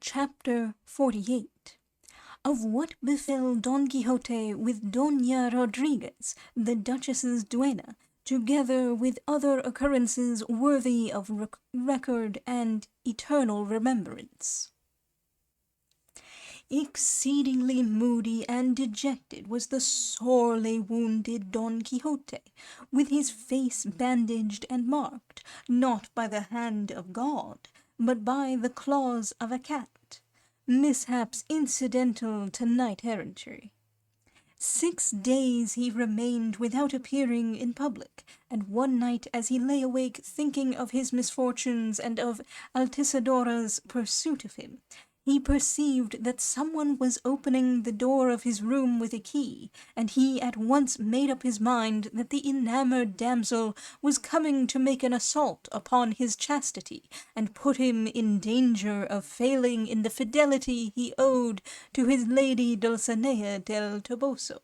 Chapter 48 of what befell Don Quixote with Doña Rodriguez, the Duchess's duenna, together with other occurrences worthy of record and eternal remembrance. Exceedingly moody and dejected was the sorely wounded Don Quixote, with his face bandaged and marked, not by the hand of God, but by the claws of a cat, mishaps incidental to knight-errantry. 6 days he remained without appearing in public, and one night as he lay awake thinking of his misfortunes and of Altisidora's pursuit of him, he perceived that someone was opening the door of his room with a key, and he at once made up his mind that the enamoured damsel was coming to make an assault upon his chastity, and put him in danger of failing in the fidelity he owed to his lady Dulcinea del Toboso.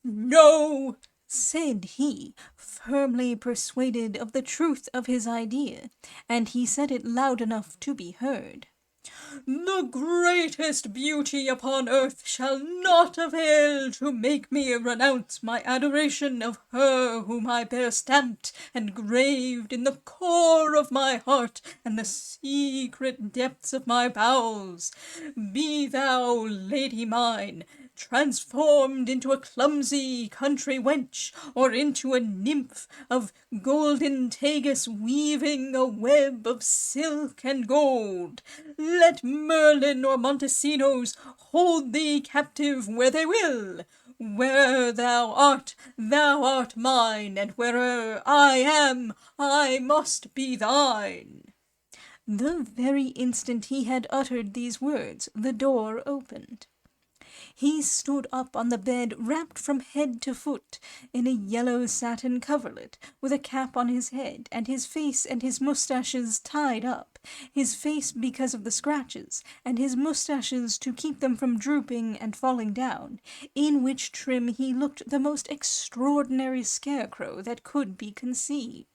"No," said he, firmly persuaded of the truth of his idea, and he said it loud enough to be heard. "The greatest beauty upon earth shall not avail to make me renounce my adoration of her whom I bear stamped and graved in the core of my heart and the secret depths of my bowels. Be thou, lady mine, transformed into a clumsy country wench, or into a nymph of golden Tagus weaving a web of silk and gold. Let Merlin or Montesinos hold thee captive where they will. Where thou art mine, and where'er I am, I must be thine." The very instant he had uttered these words, the door opened. He stood up on the bed, wrapped from head to foot in a yellow satin coverlet, with a cap on his head, and his face and his moustaches tied up, his face because of the scratches, and his moustaches to keep them from drooping and falling down, in which trim he looked the most extraordinary scarecrow that could be conceived.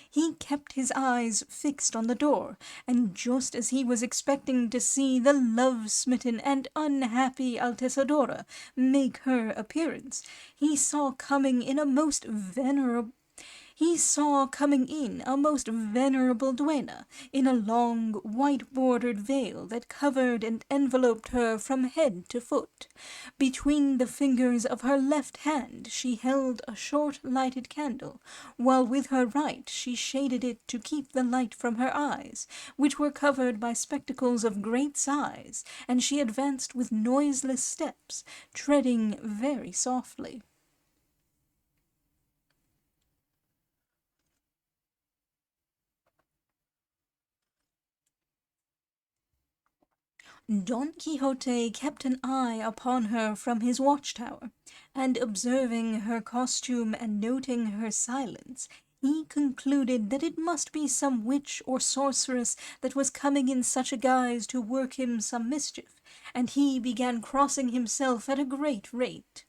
He kept his eyes fixed on the door, and just as he was expecting to see the love-smitten and unhappy Altisidora make her appearance, he saw coming in a most venerable duenna, in a long, white-bordered veil that covered and enveloped her from head to foot. Between the fingers of her left hand she held a short lighted candle, while with her right she shaded it to keep the light from her eyes, which were covered by spectacles of great size, and she advanced with noiseless steps, treading very softly. Don Quixote kept an eye upon her from his watchtower, and observing her costume and noting her silence, he concluded that it must be some witch or sorceress that was coming in such a guise to work him some mischief, and he began crossing himself at a great rate.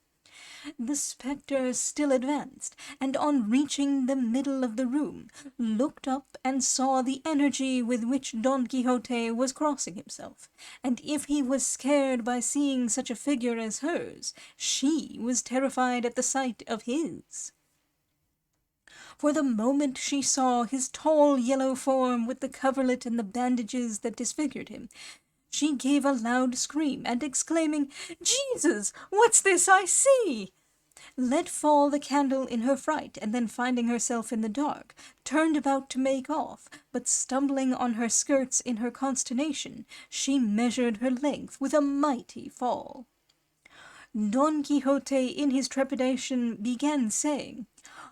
The spectre still advanced, and on reaching the middle of the room, looked up and saw the energy with which Don Quixote was crossing himself, and if he was scared by seeing such a figure as hers, she was terrified at the sight of his. For the moment she saw his tall yellow form with the coverlet and the bandages that disfigured him, she gave a loud scream, and exclaiming, "Jesus, what's this I see?" let fall the candle in her fright, and then finding herself in the dark, turned about to make off, but stumbling on her skirts in her consternation, she measured her length with a mighty fall. Don Quixote in his trepidation began saying,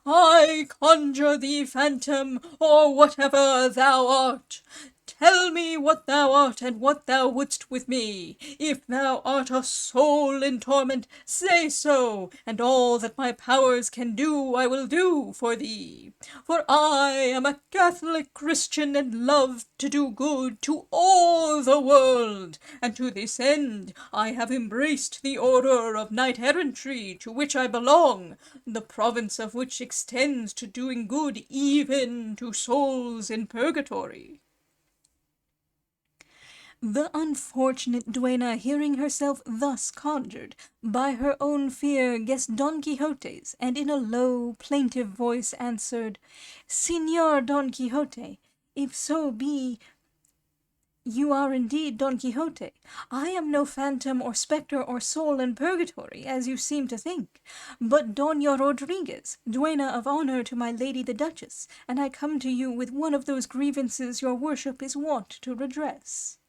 "I conjure thee, phantom, or whatever thou art, tell me what thou art and what thou wouldst with me. If thou art a soul in torment, say so, and all that my powers can do I will do for thee. For I am a Catholic Christian and love to do good to all the world, and to this end I have embraced the order of knight-errantry to which I belong, the province of which extends to doing good even to souls in purgatory." The unfortunate duenna, hearing herself thus conjured, by her own fear guessed Don Quixote's, and in a low, plaintive voice answered, "Señor Don Quixote, if so be you are indeed Don Quixote, I am no phantom or spectre or soul in purgatory, as you seem to think, but Doña Rodriguez, duenna of honour to my lady the Duchess, and I come to you with one of those grievances your worship is wont to redress."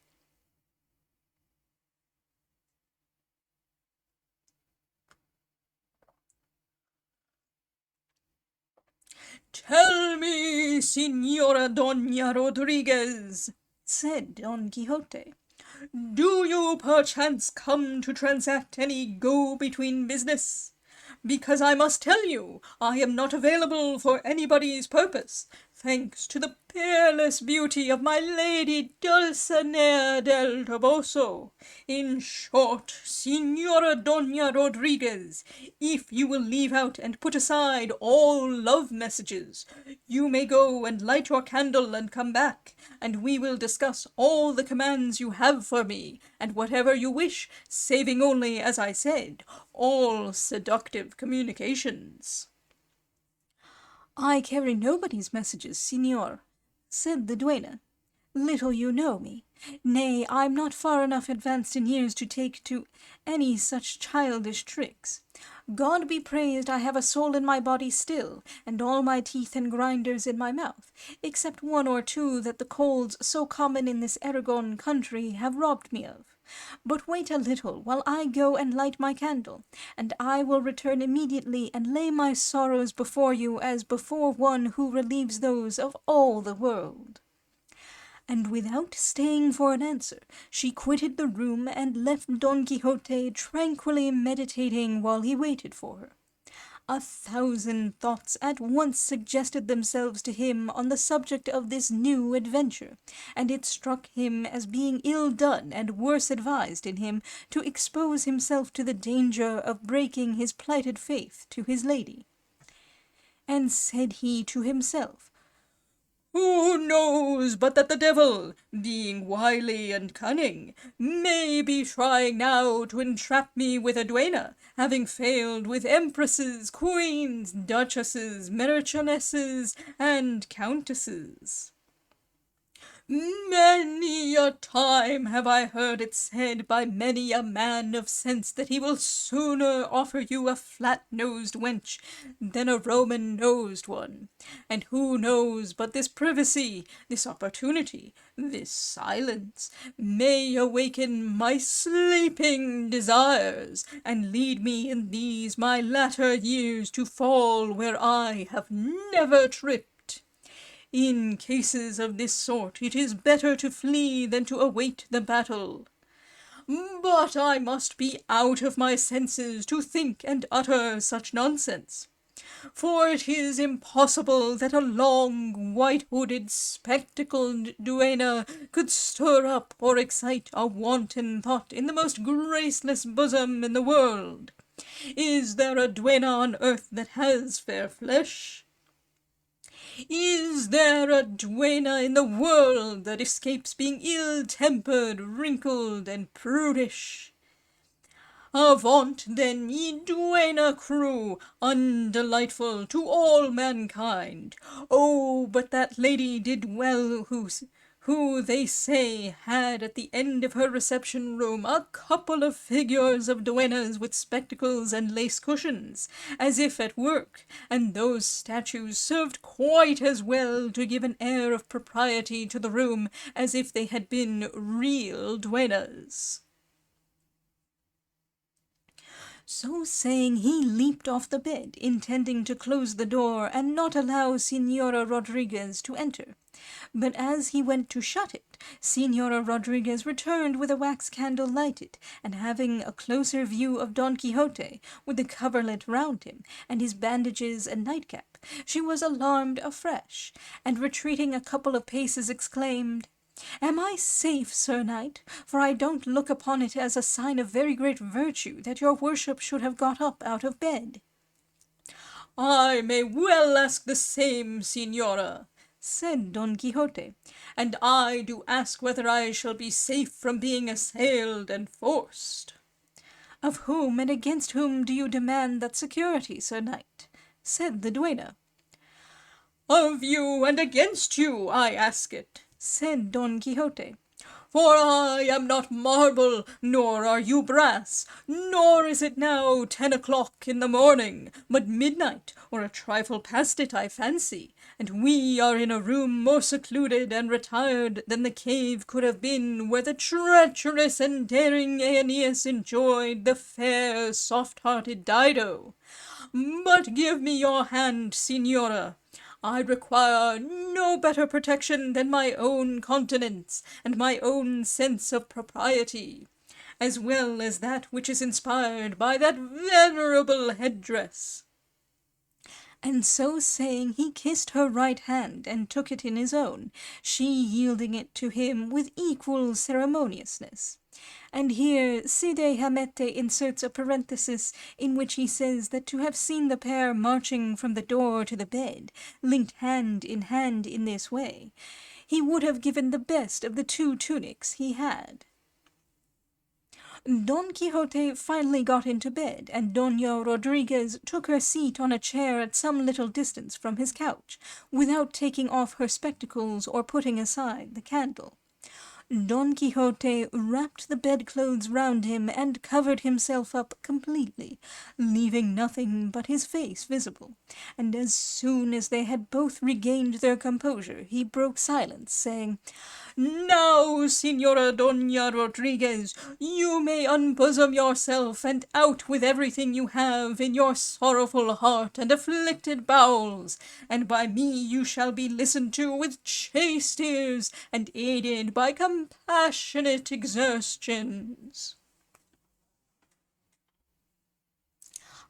"Tell me, Señora Doña Rodriguez," said Don Quixote, "do you perchance come to transact any go-between business? Because I must tell you, I am not available for anybody's purpose, thanks to the peerless beauty of my lady Dulcinea del Toboso. In short, Señora Doña Rodriguez, if you will leave out and put aside all love messages, you may go and light your candle and come back, and we will discuss all the commands you have for me, and whatever you wish, saving only, as I said, all seductive communications." "I carry nobody's messages, señor," said the duenna. "Little you know me. Nay, I'm not far enough advanced in years to take to any such childish tricks. God be praised, I have a soul in my body still, and all my teeth and grinders in my mouth, except one or two that the colds so common in this Aragon country have robbed me of. But wait a little while I go and light my candle, and I will return immediately and lay my sorrows before you as before one who relieves those of all the world." And without staying for an answer, she quitted the room and left Don Quixote tranquilly meditating while he waited for her. 1,000 thoughts at once suggested themselves to him on the subject of this new adventure, and it struck him as being ill done and worse advised in him to expose himself to the danger of breaking his plighted faith to his lady. And said he to himself, "Who knows but that the devil, being wily and cunning, may be trying now to entrap me with a duenna, having failed with empresses, queens, duchesses, marchionesses, and countesses? Many a time have I heard it said by many a man of sense that he will sooner offer you a flat-nosed wench than a Roman-nosed one. And who knows but this privacy, this opportunity, this silence, may awaken my sleeping desires, and lead me in these my latter years to fall where I have never tripped. In cases of this sort, it is better to flee than to await the battle. But I must be out of my senses to think and utter such nonsense. For it is impossible that a long, white-hooded, spectacled duenna could stir up or excite a wanton thought in the most graceless bosom in the world. Is there a duenna on earth that has fair flesh? Is there a duenna in the world that escapes being ill-tempered, wrinkled, and prudish? Avaunt, then, ye duenna crew, undelightful to all mankind! Oh, but that lady did well who they say had at the end of her reception-room a couple of figures of duennas with spectacles and lace cushions, as if at work, and those statues served quite as well to give an air of propriety to the room as if they had been real duennas." So saying, he leaped off the bed, intending to close the door and not allow Señora Rodriguez to enter. But as he went to shut it, Señora Rodriguez returned with a wax candle lighted, and having a closer view of Don Quixote, with the coverlet round him, and his bandages and nightcap, she was alarmed afresh, and retreating a couple of paces exclaimed, "Am I safe, Sir Knight? For I don't look upon it as a sign of very great virtue that your worship should have got up out of bed." "I may well ask the same, Señora," said Don Quixote, "and I do ask whether I shall be safe from being assailed and forced." "Of whom and against whom do you demand that security, Sir Knight?" said the duenna. "Of you and against you I ask it," said Don Quixote. "For I am not marble, nor are you brass, nor is it now 10 o'clock in the morning, but midnight, or a trifle past it, I fancy, and we are in a room more secluded and retired than the cave could have been where the treacherous and daring Aeneas enjoyed the fair, soft-hearted Dido. But give me your hand, Signora. I require no better protection than my own continence and my own sense of propriety, as well as that which is inspired by that venerable headdress." And so saying, he kissed her right hand and took it in his own, she yielding it to him with equal ceremoniousness. And here Cide Hamete inserts a parenthesis in which he says that to have seen the pair marching from the door to the bed, linked hand in this way, he would have given the best of the two tunics he had. Don Quixote finally got into bed, and Doña Rodriguez took her seat on a chair at some little distance from his couch, without taking off her spectacles or putting aside the candle. Don Quixote wrapped the bedclothes round him and covered himself up completely, leaving nothing but his face visible, and as soon as they had both regained their composure, he broke silence, saying, "Now, Señora Doña Rodriguez, you may unbosom yourself and out with everything you have in your sorrowful heart and afflicted bowels, and by me you shall be listened to with chaste ears and aided by compassionate exertions."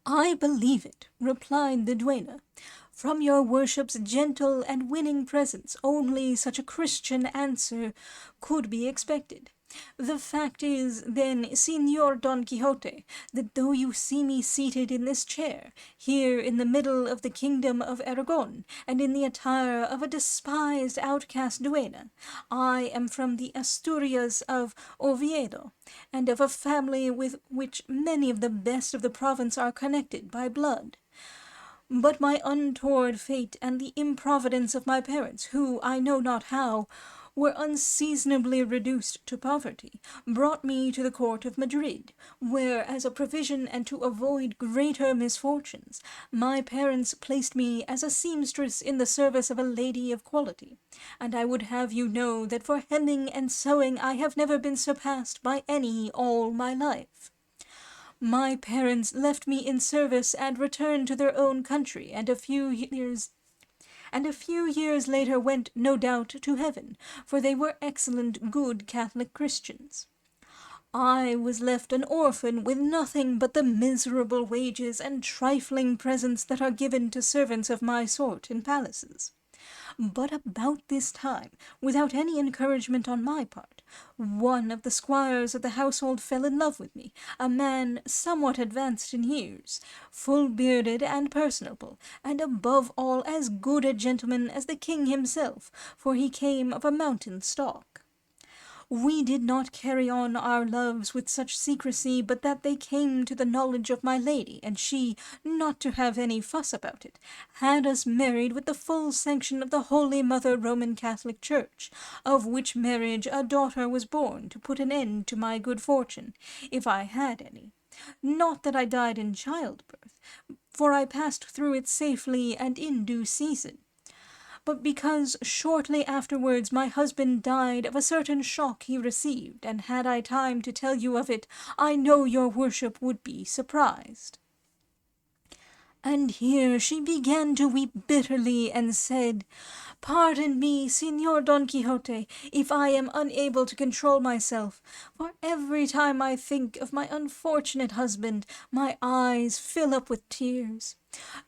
"I believe it," replied the duenna. "From your worship's gentle and winning presence only such a Christian answer could be expected. The fact is, then, Señor Don Quixote, that though you see me seated in this chair, here in the middle of the kingdom of Aragon, and in the attire of a despised outcast duenna, I am from the Asturias of Oviedo, and of a family with which many of the best of the province are connected by blood. But my untoward fate and the improvidence of my parents, who, I know not how, were unseasonably reduced to poverty, brought me to the court of Madrid, where, as a provision and to avoid greater misfortunes, my parents placed me as a seamstress in the service of a lady of quality, and I would have you know that for hemming and sewing I have never been surpassed by any all my life. My parents left me in service and returned to their own country, and a few years later went, no doubt, to heaven, for they were excellent, good Catholic Christians. I was left an orphan with nothing but the miserable wages and trifling presents that are given to servants of my sort in palaces. But about this time, without any encouragement on my part, one of the squires of the household fell in love with me, a man somewhat advanced in years, full-bearded and personable, and above all as good a gentleman as the king himself, for he came of a mountain stock. We did not carry on our loves with such secrecy but that they came to the knowledge of my lady, and she, not to have any fuss about it, had us married with the full sanction of the Holy Mother Roman Catholic Church, of which marriage a daughter was born to put an end to my good fortune, if I had any. Not that I died in childbirth, for I passed through it safely and in due season, but because shortly afterwards my husband died of a certain shock he received, and had I time to tell you of it, I know your worship would be surprised." And here she began to weep bitterly, and said, "Pardon me, Señor Don Quixote, if I am unable to control myself, for every time I think of my unfortunate husband, my eyes fill up with tears.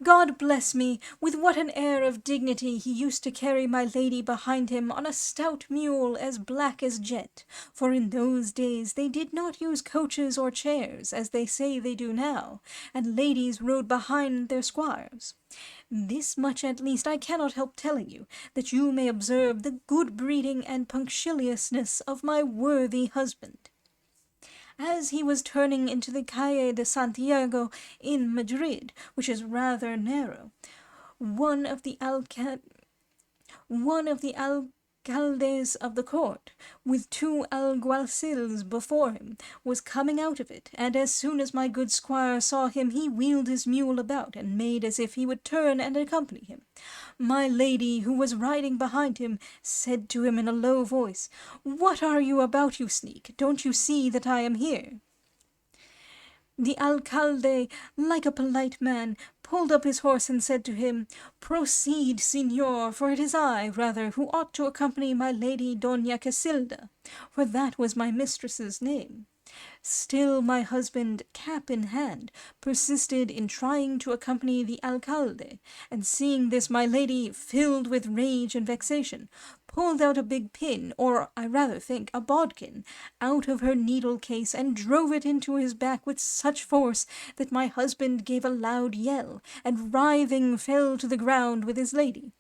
God bless me, with what an air of dignity he used to carry my lady behind him on a stout mule as black as jet, for in those days they did not use coaches or chairs, as they say they do now, and ladies rode behind their squires. This much at least I cannot help telling you, that you may observe the good breeding and punctiliousness of my worthy husband. As he was turning into the Calle de Santiago in Madrid, which is rather narrow, one of the alcaldes of the court, with two alguacils before him, was coming out of it, and as soon as my good squire saw him, he wheeled his mule about, and made as if he would turn and accompany him. My lady, who was riding behind him, said to him in a low voice, "What are you about, you sneak? Don't you see that I am here?" The alcalde, like a polite man, pulled up his horse and said to him, "Proceed, Signor, for it is I, rather, who ought to accompany my lady Doña Casilda, for that was my mistress's name." Still my husband, cap in hand, persisted in trying to accompany the alcalde, and seeing this my lady, filled with rage and vexation, pulled out a big pin, or I rather think a bodkin, out of her needle case, and drove it into his back with such force that my husband gave a loud yell, and writhing fell to the ground with his lady.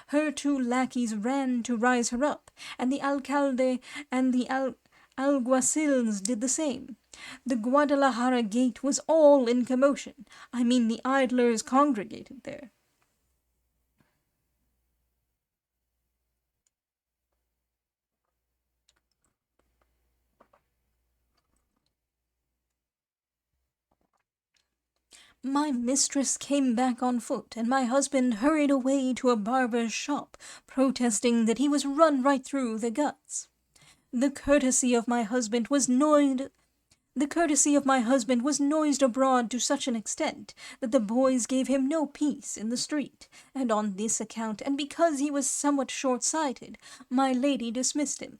Her two lackeys ran to rise her up, and the alcalde and the alguacils did the same. The Guadalajara gate was all in commotion. I mean the idlers congregated there. My mistress came back on foot, and my husband hurried away to a barber's shop, protesting that he was run right through the guts. The courtesy of my husband was noised abroad to such an extent that the boys gave him no peace in the street, and on this account, and because he was somewhat short-sighted, my lady dismissed him,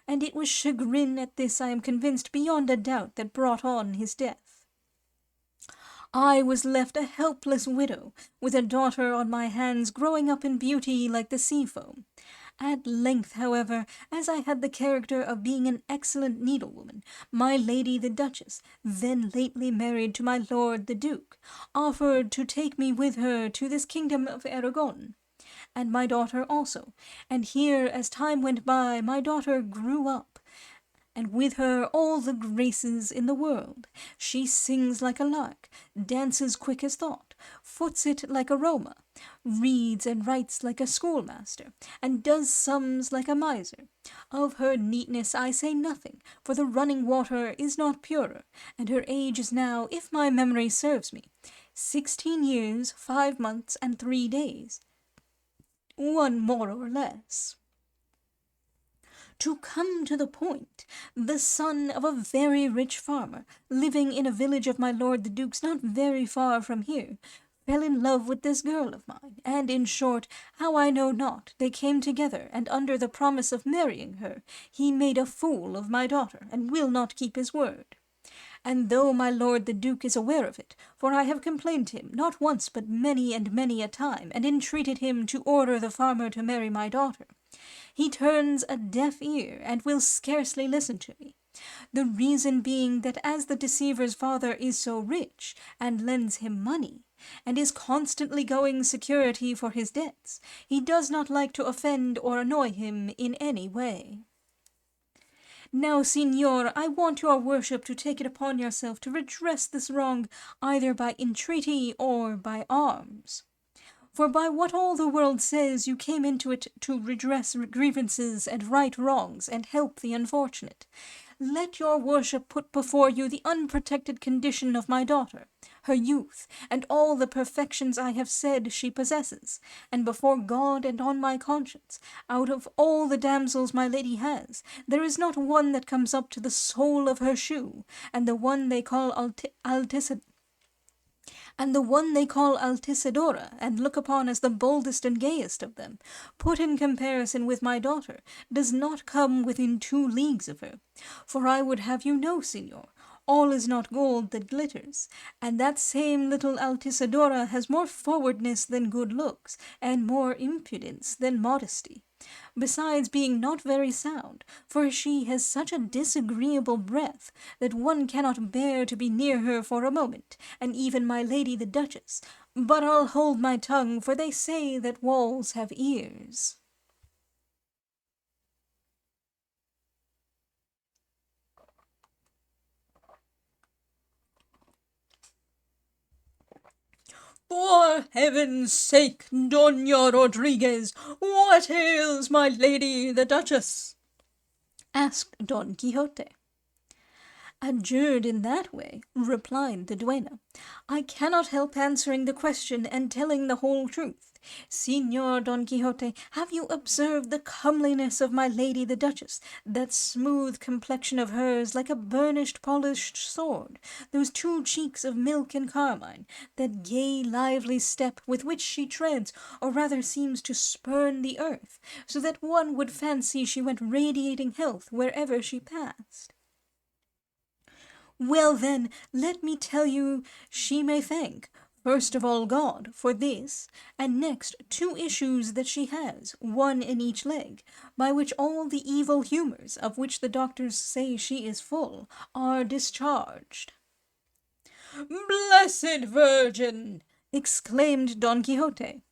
and it was chagrin at this, I am convinced beyond a doubt, that brought on his death. I was left a helpless widow, with a daughter on my hands growing up in beauty like the sea foam. At length, however, as I had the character of being an excellent needlewoman, my lady the Duchess, then lately married to my lord the Duke, offered to take me with her to this kingdom of Aragon, and my daughter also, and here, as time went by, my daughter grew up, and with her all the graces in the world. She sings like a lark, dances quick as thought, foots it like a Roma, reads and writes like a schoolmaster, and does sums like a miser. Of her neatness I say nothing, for the running water is not purer, and her age is now, if my memory serves me, 16 years, 5 months, and 3 days, one more or less. To come to the point, the son of a very rich farmer, living in a village of my lord the Duke's not very far from here, fell in love with this girl of mine, and, in short, how I know not, they came together, and under the promise of marrying her, he made a fool of my daughter, and will not keep his word. And though my lord the Duke is aware of it, for I have complained to him, not once but many and many a time, and entreated him to order the farmer to marry my daughter, he turns a deaf ear, and will scarcely listen to me. The reason being that as the deceiver's father is so rich, and lends him money, and is constantly going security for his debts, he does not like to offend or annoy him in any way. Now, Signor, I want your worship to take it upon yourself to redress this wrong either by entreaty or by arms. For by what all the world says, you came into it to redress grievances and right wrongs, and help the unfortunate. Let your worship put before you the unprotected condition of my daughter, her youth, and all the perfections I have said she possesses, and before God and on my conscience, out of all the damsels my lady has, there is not one that comes up to the sole of her shoe, and the one they call Altisidora, and look upon as the boldest and gayest of them, put in comparison with my daughter, does not come within 2 leagues of her. For I would have you know, Signor, all is not gold that glitters, and that same little Altisidora has more forwardness than good looks, and more impudence than modesty, besides being not very sound, for she has such a disagreeable breath that one cannot bear to be near her for a moment, and even my lady the Duchess, But I'll hold my tongue, for they say that walls have ears. For heaven's sake, Doña Rodriguez, what ails my lady the Duchess? Asked Don Quixote. Adjured in that way, replied the duenna, I cannot help answering the question and telling the whole truth. Señor Don Quixote, have you observed the comeliness of my lady the Duchess, that smooth complexion of hers like a burnished polished sword, those 2 cheeks of milk and carmine, that gay lively step with which she treads, or rather seems to spurn the earth, so that one would fancy she went radiating health wherever she passed? Well, then, let me tell you she may thank, first of all God, for this, and next 2 issues that she has, 1 in each leg, by which all the evil humours, of which the doctors say she is full, are discharged. Blessed Virgin! Exclaimed Don Quixote.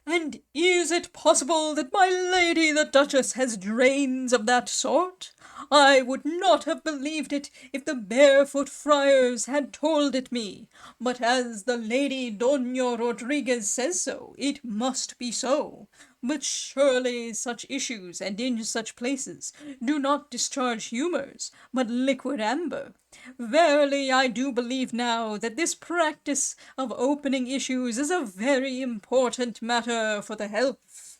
And is it possible that my lady the Duchess has drains of that sort? I would not have believed it if the barefoot friars had told it me, but as the lady Doña Rodriguez says so, it must be so. But surely such issues, and in such places, do not discharge humours, but liquid amber. Verily, I do believe now that this practice of opening issues is a very important matter for the health.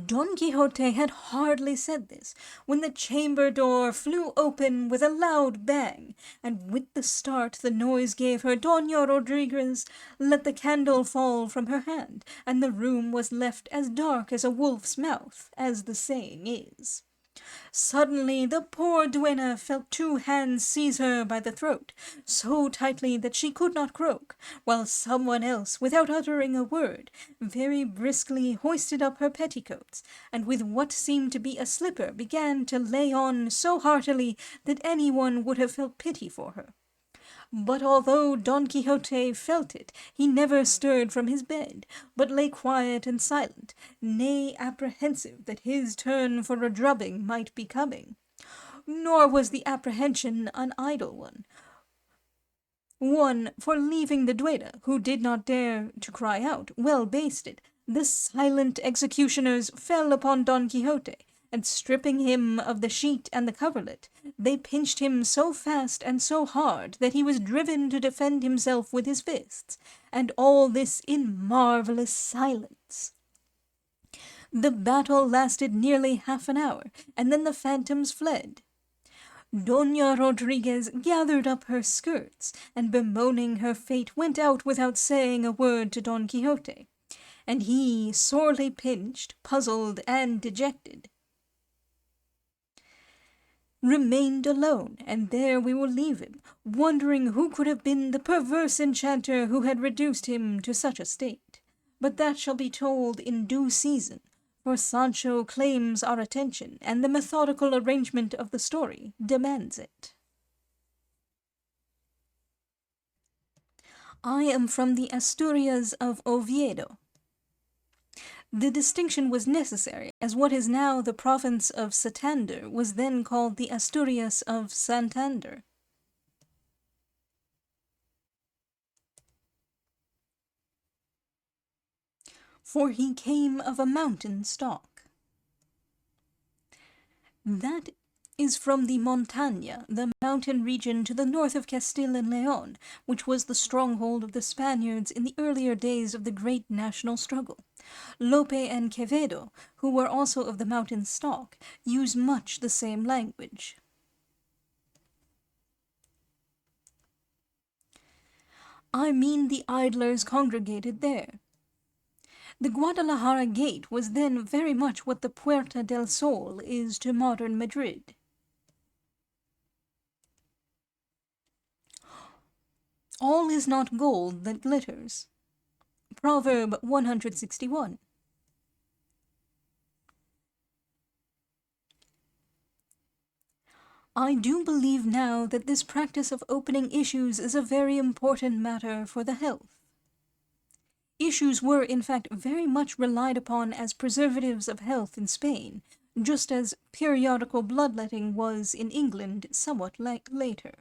Don Quixote had hardly said this, when the chamber door flew open with a loud bang, and with the start the noise gave her, Doña Rodriguez let the candle fall from her hand, and the room was left as dark as a wolf's mouth, as the saying is. Suddenly the poor duenna felt 2 hands seize her by the throat, so tightly that she could not croak, while someone else, without uttering a word, very briskly hoisted up her petticoats, and with what seemed to be a slipper began to lay on so heartily that any one would have felt pity for her. But although Don Quixote felt it, he never stirred from his bed, but lay quiet and silent, nay, apprehensive that his turn for a drubbing might be coming. Nor was the apprehension an idle one. For leaving the duenna, who did not dare to cry out, well basted, the silent executioners fell upon Don Quixote, and stripping him of the sheet and the coverlet, they pinched him so fast and so hard that he was driven to defend himself with his fists, and all this in marvellous silence. The battle lasted nearly half an hour, and then the phantoms fled. Doña Rodriguez gathered up her skirts, and bemoaning her fate went out without saying a word to Don Quixote, and he, sorely pinched, puzzled, and dejected, remained alone, and there we will leave him, wondering who could have been the perverse enchanter who had reduced him to such a state. But that shall be told in due season, for Sancho claims our attention, and the methodical arrangement of the story demands it. I am from the Asturias of Oviedo. The distinction was necessary, as what is now the province of Santander was then called the Asturias of Santander. For he came of a mountain stock. That is from the Montaña, the mountain region to the north of Castile and Leon, which was the stronghold of the Spaniards in the earlier days of the great national struggle. Lope and Quevedo, who were also of the mountain stock, use much the same language. I mean the idlers congregated there. The Guadalajara gate was then very much what the Puerta del Sol is to modern Madrid. All is not gold that glitters. Proverb 161. I do believe now that this practice of opening issues is a very important matter for the health. Issues were, in fact, very much relied upon as preservatives of health in Spain, just as periodical bloodletting was in England somewhat later.